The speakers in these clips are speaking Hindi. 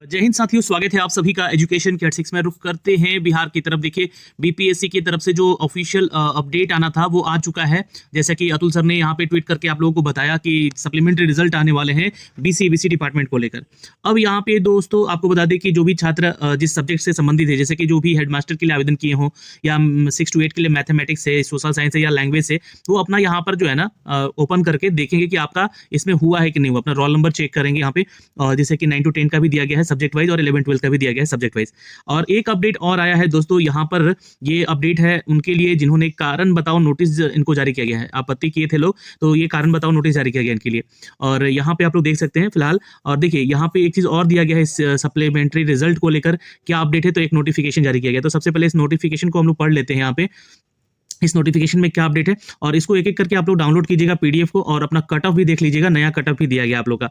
जय हिंद साथियों, स्वागत है आप सभी का एजुकेशन के 6 में। रुख करते हैं बिहार की तरफ। देखिए, बीपीएससी की तरफ से जो ऑफिशियल अपडेट आना था वो आ चुका है। जैसा कि अतुल सर ने यहाँ पे ट्वीट करके आप लोगों को बताया कि सप्लीमेंट्री रिजल्ट आने वाले हैं बीसी डिपार्टमेंट को लेकर। अब यहाँ पे दोस्तों आपको बता दें कि जो भी छात्र जिस सब्जेक्ट से संबंधित है, जैसे कि जो भी हेडमास्टर के लिए आवेदन किए हों या 6 to 8 के लिए मैथमेटिक्स है, सोशल साइंस है या लैंग्वेज है, वो अपना यहाँ पर जो है ना ओपन करके देखेंगे कि आपका इसमें हुआ है कि नहीं हुआ। अपना रोल नंबर चेक करेंगे यहाँ पे, जैसे कि 9 to 10 का भी दिया गया है सब्जेक्ट वाइज और 11-12 का भी दिया गया है सब्जेक्ट वाइज। और एक अपडेट और आया है दोस्तों, यहाँ पर ये अपडेट है उनके लिए जिन्होंने कारण बताओ नोटिस इनको जारी किया गया है। आपत्ति किए थे लोग, तो ये कारण बताओ नोटिस जारी किया गया इनके लिए। और यहाँ पे आप लोग देख सकते हैं फिलहाल। और देखिए यहाँ पे एक चीज और दिया गया है इस सप्लीमेंट्री रिजल्ट को लेकर क्या अपडेट है। तो एक नोटिफिकेशन जारी किया गया। तो सबसे पहले इस नोटिफिकेशन को हम लोग पढ़ लेते हैं यहाँ पे, इस नोटिफिकेशन में क्या अपडेट है। और इसको एक एक करके आप लोग डाउनलोड कीजिएगा पीडीएफ को, और अपना कट ऑफ भी देख लीजिएगा। नया कट ऑफ भी दिया गया आप लोग का।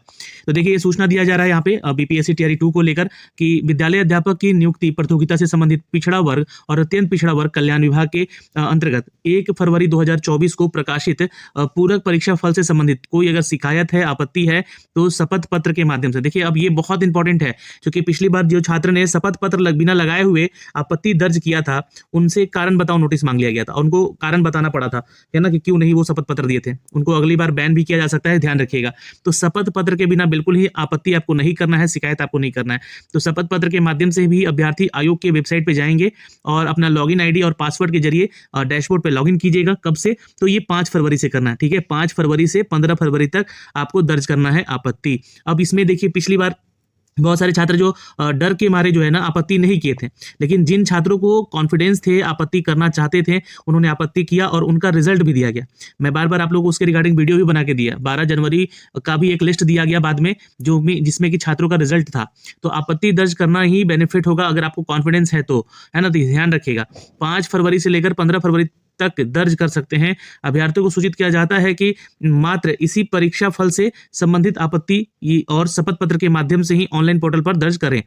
तो देखिए, ये सूचना दिया जा रहा है यहाँ पे बीपीएससी टीआरई 2 को लेकर कि विद्यालय अध्यापक की नियुक्ति प्रतियोगिता से संबंधित पिछड़ा वर्ग और अत्यंत पिछड़ा वर्ग कल्याण विभाग के अंतर्गत 1 फरवरी 2024 को प्रकाशित पूरक परीक्षा फल से संबंधित कोई अगर शिकायत है, आपत्ति है, तो शपथ पत्र के माध्यम से। देखिए, अब ये बहुत इंपॉर्टेंट है, क्योंकि पिछली बार जो छात्र ने शपथ पत्र बिना लगाए हुए आपत्ति दर्ज किया था, उनसे कारण बताओ नोटिस मांग लिया गया था। उनको कारण बताना पड़ा था, है ना, कि क्यों नहीं वो शपथ पत्र दिए थे। उनको अगली बार बैन भी किया जा सकता है, ध्यान रखिएगा। तो शपथ पत्र के बिना बिल्कुल ही आपत्ति आपको नहीं करना है, शिकायत आपको नहीं करना है। तो शपथ पत्र के माध्यम से भी अभ्यर्थी आयोग के वेबसाइट पे जाएंगे और अपना लॉगिन आईडी और पासवर्ड के जरिए डैशबोर्ड पे लॉगिन कीजिएगा। कब से? तो ये 5 फरवरी से करना है, ठीक है। 5 फरवरी से 15 फरवरी तक आपको दर्ज करना है आपत्ति। अब इसमें देखिए, पिछली बार बहुत सारे छात्र जो डर के मारे जो है ना आपत्ति नहीं किए थे, लेकिन जिन छात्रों को कॉन्फिडेंस थे, आपत्ति करना चाहते थे, उन्होंने आपत्ति किया और उनका रिजल्ट भी दिया गया। मैं बार बार आप लोगों को उसके रिगार्डिंग वीडियो भी बना के दिया। 12 जनवरी का भी एक लिस्ट दिया गया बाद में, जिसमें कि छात्रों का रिजल्ट था। तो आपत्ति दर्ज करना ही बेनिफिट होगा अगर आपको कॉन्फिडेंस है तो, है ना। तो ध्यान रखिएगा, 5 फरवरी से लेकर 15 फरवरी तक दर्ज कर सकते हैं। अभ्यर्थियों को सूचित किया जाता है कि मात्र इसी परीक्षा फल से संबंधित आपत्ति और शपथ पत्र के माध्यम से ही ऑनलाइन पोर्टल पर दर्ज करें।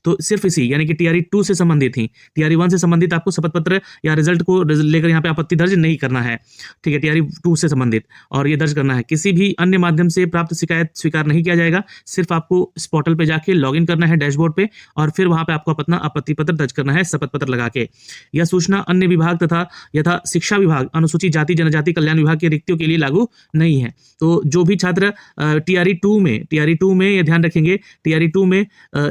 तो सिर्फ इसी, यानी कि टीआरई 2 से संबंधित ही, टीआरई 1 से संबंधित आपको शपथ पत्र या रिजल्ट को लेकर यहाँ पे आपत्ति दर्ज नहीं करना है, ठीक है। टीआरई 2 से संबंधित और ये दर्ज करना है। किसी भी अन्य माध्यम से प्राप्त शिकायत स्वीकार नहीं किया जाएगा। सिर्फ आपको इस पोर्टल पे जाके लॉगिन करना है डैशबोर्ड पे, और फिर वहां पे आपको अपना आपत्ति पत्र दर्ज करना है शपथ पत्र लगा के। यह सूचना अन्य विभाग तथा यथा शिक्षा विभाग, अनुसूचित जाति जनजाति कल्याण विभाग की रिक्तियों के लिए लागू नहीं है। तो जो भी छात्र टीआरई 2 में ये ध्यान रखेंगे, टीआरई 2 में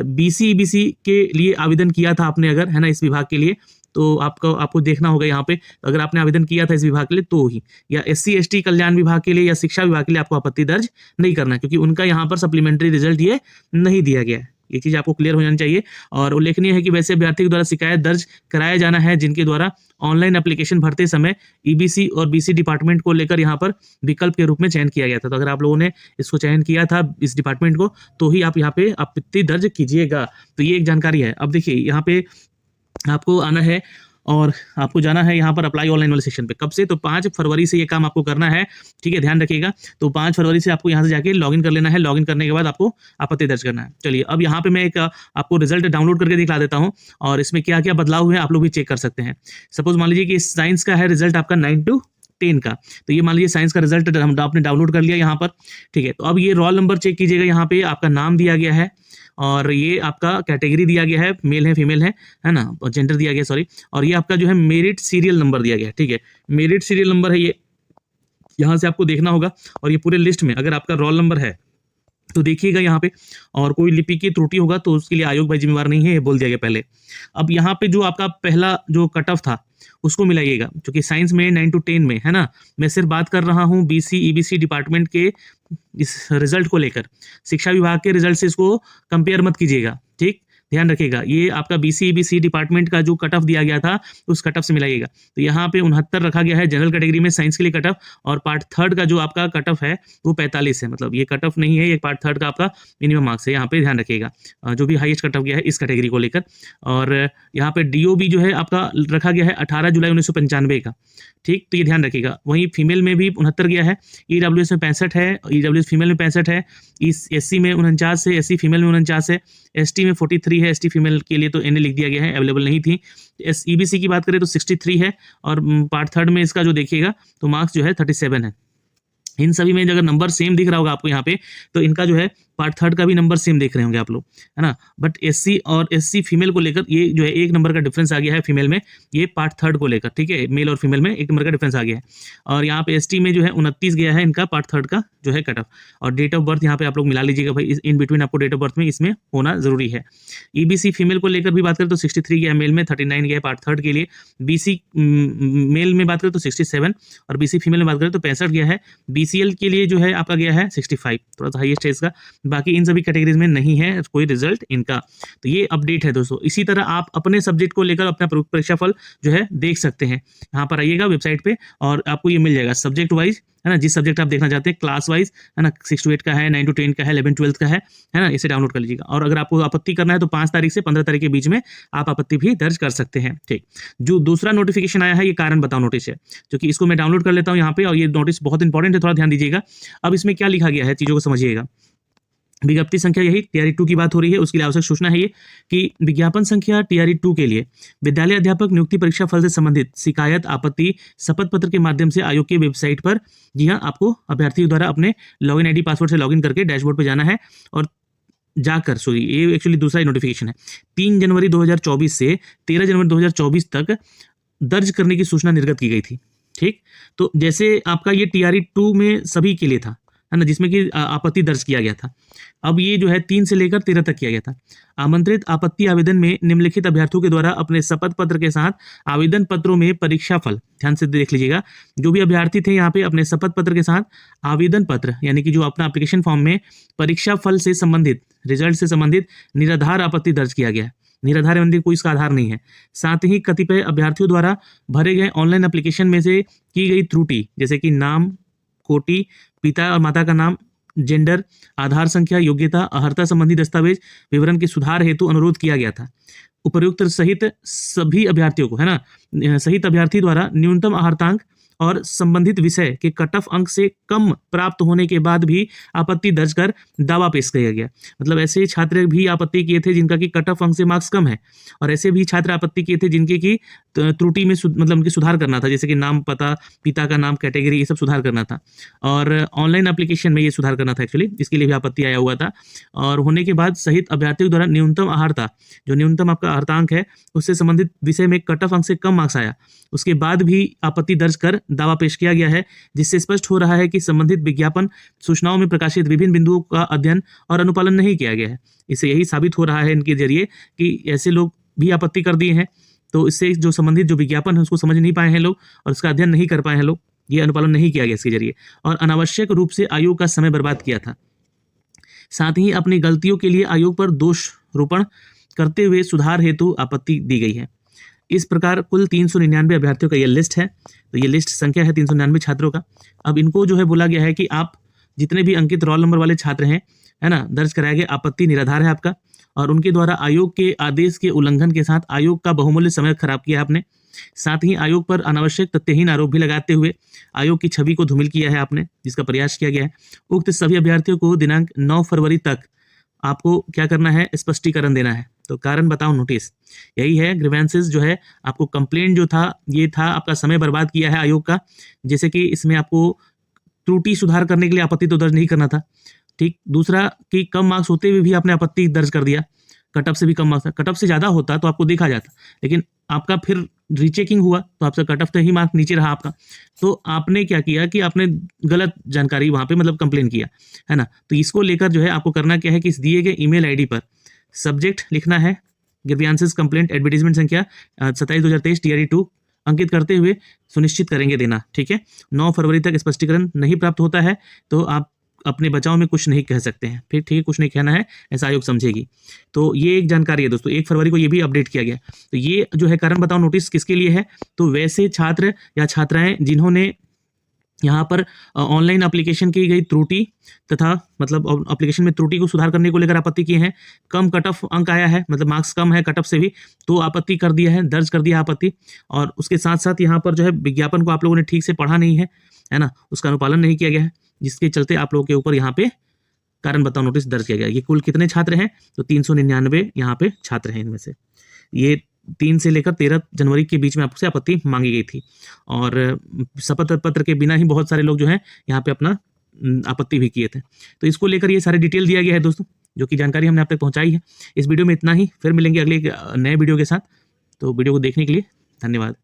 बीसी ईबीसी के लिए आवेदन किया था आपने अगर, है ना, इस विभाग के लिए, तो आपको देखना होगा यहाँ पे, अगर आपने आवेदन किया था इस विभाग के लिए तो ही, या एससी एसटी कल्याण विभाग के लिए या शिक्षा विभाग के लिए आपको आपत्ति दर्ज नहीं करना है, क्योंकि उनका यहाँ पर सप्लीमेंट्री रिजल्ट ये नहीं दिया गया है। ये चीज आपको क्लियर हो जानी चाहिए। और उल्लेखनीय है कि वैसे अभ्यर्थी के द्वारा शिकायत दर्ज कराया जाना है जिनके द्वारा ऑनलाइन एप्लीकेशन भरते समय ईबीसी और बीसी डिपार्टमेंट को लेकर यहाँ पर विकल्प के रूप में चयन किया गया था। तो अगर आप लोगों ने इसको चयन किया था इस डिपार्टमेंट को, तो ही आप यहाँ पे आपत्ति दर्ज कीजिएगा। तो ये एक जानकारी है। अब देखिए, यहाँ पे आपको आना है और आपको जाना है यहाँ पर अप्लाई ऑनलाइन वाले सेक्शन पे। कब से? तो 5 फरवरी से ये काम आपको करना है, ठीक है, ध्यान रखिएगा। तो 5 फरवरी से आपको यहाँ से जाके लॉगिन कर लेना है। लॉगिन करने के बाद आपको आपत्ति दर्ज करना है। चलिए, अब यहाँ पे मैं एक आपको रिजल्ट डाउनलोड करके दिखा देता हूँ, और इसमें क्या क्या बदलाव हुए आप लोग भी चेक कर सकते हैं। सपोज मान लीजिए कि साइंस का है रिजल्ट आपका 9 to 10 का, तो ये मान लीजिए साइंस का रिजल्ट आपने डाउनलोड कर लिया यहाँ पर, ठीक है। तो अब ये रोल नंबर चेक कीजिएगा। यहाँ पे आपका नाम दिया गया है, और ये आपका कैटेगरी दिया गया है, मेल है फीमेल है ना, और जेंडर दिया गया, सॉरी। और ये आपका जो है मेरिट सीरियल नंबर दिया गया है, ठीक है। मेरिट सीरियल नंबर है ये, यहाँ से आपको देखना होगा। और ये पूरे लिस्ट में अगर आपका रोल नंबर है तो देखिएगा यहाँ पे, और कोई लिपि की त्रुटि होगा तो उसके लिए आयोग भाई जिम्मेवार नहीं है, ये बोल दिया गया पहले। अब यहाँ पे जो आपका पहला जो कट ऑफ था उसको मिलाइएगा, क्योंकि साइंस में 9 to 10 में, है ना। मैं सिर्फ बात कर रहा हूँ बीसी ईबीसी डिपार्टमेंट के इस रिजल्ट को लेकर। शिक्षा विभाग के रिजल्ट से इसको कंपेयर मत कीजिएगा, ठीक, ध्यान रखिएगा। ये आपका बीसी ईबीसी डिपार्टमेंट का जो कट ऑफ दिया गया था उस कट ऑफ से मिलाइएगा। तो यहाँ पे 69 रखा गया है जनरल कैटेगरी में साइंस के लिए कट ऑफ, और पार्ट 3 का जो आपका कट ऑफ है वो 45 है। मतलब ये कट ऑफ नहीं है, ये पार्ट 3 का आपका मिनिमम मार्क्स है। यहाँ पे ध्यान रखिएगा, जो भी हाईएस्ट कट ऑफ गया है इस कैटेगरी को लेकर। और यहाँ पे डीओबी जो है आपका रखा गया है 18 जुलाई 1995 का, ठीक। तो ये ध्यान रखिएगा। वहीं फीमेल में भी 69 गया है, ईडब्ल्यूएस में 65 है, ईडब्ल्यूएस फीमेल में 65 है, इस एससी में 49 है, एससी फीमेल में 49 है, एसटी में 43 है। एसटी फीमेल के लिए तो एनए लिख दिया गया है, अवेलेबल नहीं थी। ईबीसी की बात करें तो 63 है, और पार्ट 3 में इसका जो देखिएगा तो मार्क्स जो है 37 है। इन सभी में अगर नंबर सेम दिख रहा होगा आपको यहाँ पे, तो इनका जो है पार्ट थर्ड का भी नंबर सेम देख रहे होंगे आप लोग, है ना। बट एससी और एससी फीमेल को लेकर ये जो है 1 नंबर का डिफरेंस आ गया है फीमेल में, ये पार्ट थर्ड को लेकर, ठीक है, मेल और फीमेल में 1 नंबर का डिफरेंस आ गया है। और यहाँ पे एसटी में जो है 29 गया है इनका पार्ट थर्ड का जो है कट ऑफ। और डेट ऑफ बर्थ यहाँ पे आप लोग मिला लीजिएगा भाई, इन बिटवीन आपको डेट ऑफ बर्थ में इसमें होना जरूरी है। ईबीसी फीमेल को लेकर भी बात करें तो 63 गया मेल में, 39 गया पार्ट थर्ड के लिए। बीसी मेल में बात करें तो 67 और बीसी फीमेल में बात करें तो 65 गया है। बीसीएल के लिए जो है आपका गया है 65, थोड़ा सा हाईएस्ट है इसका। बाकी इन सभी कैटेगरीज में नहीं है कोई रिजल्ट इनका। तो ये अपडेट है दोस्तों। इसी तरह आप अपने सब्जेक्ट को लेकर अपना परीक्षा फल जो है देख सकते हैं। यहाँ पर आइएगा वेबसाइट पे और आपको ये मिल जाएगा सब्जेक्ट वाइज, है ना, जिस सब्जेक्ट आप देखना चाहते हैं, क्लास वाइज, है ना, 6 to 8 का है, 9 to 10 का है, 11 12 का है ना, इसे डाउनलोड कर लीजिएगा। और अगर आपको आपत्ति करना है तो 5 तारीख से 15 तारीख के बीच में आप आपत्ति भी दर्ज कर सकते हैं। ठीक, जो दूसरा नोटिफिकेशन आया है ये कारण बताओ नोटिस है, क्योंकि इसको मैं डाउनलोड कर लेता हूँ यहाँ पे, और ये नोटिस बहुत इंपॉर्टेंट है, थोड़ा ध्यान दीजिएगा। अब इसमें क्या लिखा गया है चीजों को समझिएगा। विज्ञप्ति संख्या यही टीआरई 2 की बात हो रही है, उसके लिए आवश्यक सूचना है ये कि विज्ञापन संख्या टीआरई 2 के लिए विद्यालय अध्यापक नियुक्ति परीक्षा फल से संबंधित शिकायत आपत्ति शपथ पत्र के माध्यम से आयोग की वेबसाइट पर, जी हाँ, आपको अभ्यर्थियों द्वारा अपने लॉगिन आईडी पासवर्ड से लॉगिन करके डैशबोर्ड पर जाना है और जाकर, सॉरी ये एक्चुअली दूसरा ही नोटिफिकेशन है, 3 जनवरी 2024 से 13 जनवरी 2024 तक दर्ज करने की सूचना निर्गत की गई थी। ठीक, तो जैसे आपका ये टीआरई 2 में सभी के लिए था, है ना, जिसमें कि आपत्ति दर्ज किया गया था। अब ये जो है 3 से लेकर 13 तक किया गया था। आमंत्रित आपत्ति आवेदन में निम्नलिखित अभ्यर्थियों के द्वारा अपने शपथ पत्र के साथ आवेदन पत्रों में परीक्षा फल, ध्यान से देख लीजिएगा, जो भी अभ्यर्थी थे यहाँ पे अपने शपथ पत्र के साथ आवेदन पत्र यानी कि जो अपना एप्लीकेशन फॉर्म में परीक्षा फल से संबंधित, रिजल्ट से संबंधित निराधार आपत्ति दर्ज किया गया है। निराधार मंदिर कोई इसका आधार नहीं है। साथ ही कतिपय अभ्यर्थियों द्वारा भरे गए ऑनलाइन एप्लीकेशन में से की गई त्रुटि, जैसे कि नाम, कोटि, पिता और माता का नाम, जेंडर, आधार संख्या, योग्यता, अर्हता संबंधी दस्तावेज विवरण के सुधार हेतु अनुरोध किया गया था। उपर्युक्त सहित सभी अभ्यर्थियों को, है ना, सहित अभ्यर्थी द्वारा न्यूनतम अर्हतांक और संबंधित विषय के कट ऑफ अंक से कम प्राप्त होने के बाद भी आपत्ति दर्ज कर दावा पेश किया गया। मतलब ऐसे छात्र भी आपत्ति किए थे जिनका कि कट ऑफ अंक से मार्क्स कम है, और ऐसे भी छात्र आपत्ति किए थे जिनके की त्रुटि में मतलब उनकी सुधार करना था, जैसे कि नाम, पता, पिता का नाम, कैटेगरी, ये सब सुधार करना था। और ऑनलाइन एप्लीकेशन में ये सुधार करना था एक्चुअली, इसके लिए भी आपत्ति आया हुआ था। और होने के बाद सहित अभ्यर्थियों द्वारा न्यूनतम अर्हता, जो न्यूनतम आपका अर्हतांक है, उससे संबंधित विषय में कट ऑफ अंक से कम मार्क्स आया, उसके बाद भी आपत्ति दर्ज कर दावा पेश किया गया है, जिससे स्पष्ट हो रहा है कि संबंधित विज्ञापन सूचनाओं में प्रकाशित विभिन्न बिंदुओं का अध्ययन और अनुपालन नहीं किया गया है। इससे यही साबित हो रहा है इनके जरिए कि ऐसे लोग भी आपत्ति कर दिए हैं, तो इससे जो संबंधित जो विज्ञापन है उसको समझ नहीं पाए हैं लोग और उसका अध्ययन नहीं कर पाए हैं लोग, ये अनुपालन नहीं किया गया इसके जरिए, और अनावश्यक रूप से आयोग का समय बर्बाद किया था। साथ ही अपनी गलतियों के लिए आयोग पर दोषारोपण करते हुए सुधार हेतु आपत्ति दी गई है। इस प्रकार कुल 399 अभ्यर्थियों का ये लिस्ट है। तो ये लिस्ट संख्या है 399 छात्रों का। अब इनको जो है बोला गया है कि आप जितने भी अंकित रोल नंबर वाले छात्र हैं, है ना, दर्ज कराया गया आपत्ति निराधार है आपका, और उनके द्वारा आयोग के आदेश के उल्लंघन के साथ आयोग का बहुमूल्य समय खराब किया है आपने। साथ ही आयोग पर अनावश्यक तथ्यहीन आरोप भी लगाते हुए आयोग की छवि को धूमिल किया है आपने, जिसका प्रयास किया गया है। उक्त सभी अभ्यर्थियों को दिनांक 9 फरवरी तक आपको क्या करना है, स्पष्टीकरण देना है। तो कारण बताओ नोटिस, यही है ग्रीवेंसेस जो है, आपको कंप्लेंट जो था ये था, आपका समय बर्बाद किया है आयोग का। जैसे कि इसमें आपको त्रुटि सुधार करने के लिए आपत्ति तो दर्ज नहीं करना था, ठीक। दूसरा कि कम मार्क्स होते हुए भी आपने आपत्ति दर्ज कर दिया, कट ऑफ से भी कम मार्क्स, कट ऑफ से ज़्यादा होता तो आपको देखा जाता, लेकिन आपका फिर रीचेकिंग हुआ तो आपका कट ऑफ तो ही मार्क नीचे रहा आपका। तो आपने क्या किया कि आपने गलत जानकारी वहाँ पे मतलब कंप्लेन किया, है ना। तो इसको लेकर जो है आपको करना क्या है कि इस दिए गए ईमेल आईडी पर सब्जेक्ट लिखना है, ग्रीवेंसेस कंप्लेंट एडवर्टीजमेंट संख्या 27/2023 टीआरई 2 अंकित करते हुए सुनिश्चित करेंगे देना, ठीक है। 9 फरवरी तक स्पष्टीकरण नहीं प्राप्त होता है तो आप अपने बचाव में कुछ नहीं कह सकते हैं, फिर ठीक है, कुछ नहीं कहना है, ऐसा आयोग समझेगी। तो ये एक जानकारी है दोस्तों। 1 फरवरी को ये भी अपडेट किया गया। तो ये जो है कारण बताओ नोटिस किसके लिए है, तो वैसे छात्र या छात्राएं जिन्होंने यहाँ पर ऑनलाइन एप्लीकेशन की गई त्रुटि तथा मतलब एप्लीकेशन में त्रुटि को सुधार करने को लेकर आपत्ति किए हैं, कम कट ऑफ अंक आया है, मतलब मार्क्स कम है कट ऑफ से भी, तो आपत्ति कर दिया है, दर्ज कर दिया आपत्ति। और उसके साथ साथ यहाँ पर जो है विज्ञापन को आप लोगों ने ठीक से पढ़ा नहीं है ना, उसका अनुपालन नहीं किया गया है, जिसके चलते आप लोगों के ऊपर यहाँ पे कारण बताओ नोटिस दर्ज किया गया। ये कुल कितने छात्र हैं, तो 399 यहाँ पे छात्र हैं। इनमें से ये 3 से लेकर 13 जनवरी के बीच में आपसे आपत्ति मांगी गई थी, और शपथ पत्र के बिना ही बहुत सारे लोग जो हैं यहाँ पे अपना आपत्ति भी किए थे। तो इसको लेकर ये सारे डिटेल दिया गया है दोस्तों, जो कि जानकारी हमने आप तक पहुंचाई है। इस वीडियो में इतना ही, फिर मिलेंगे अगले एक नए वीडियो के साथ। तो वीडियो को देखने के लिए धन्यवाद।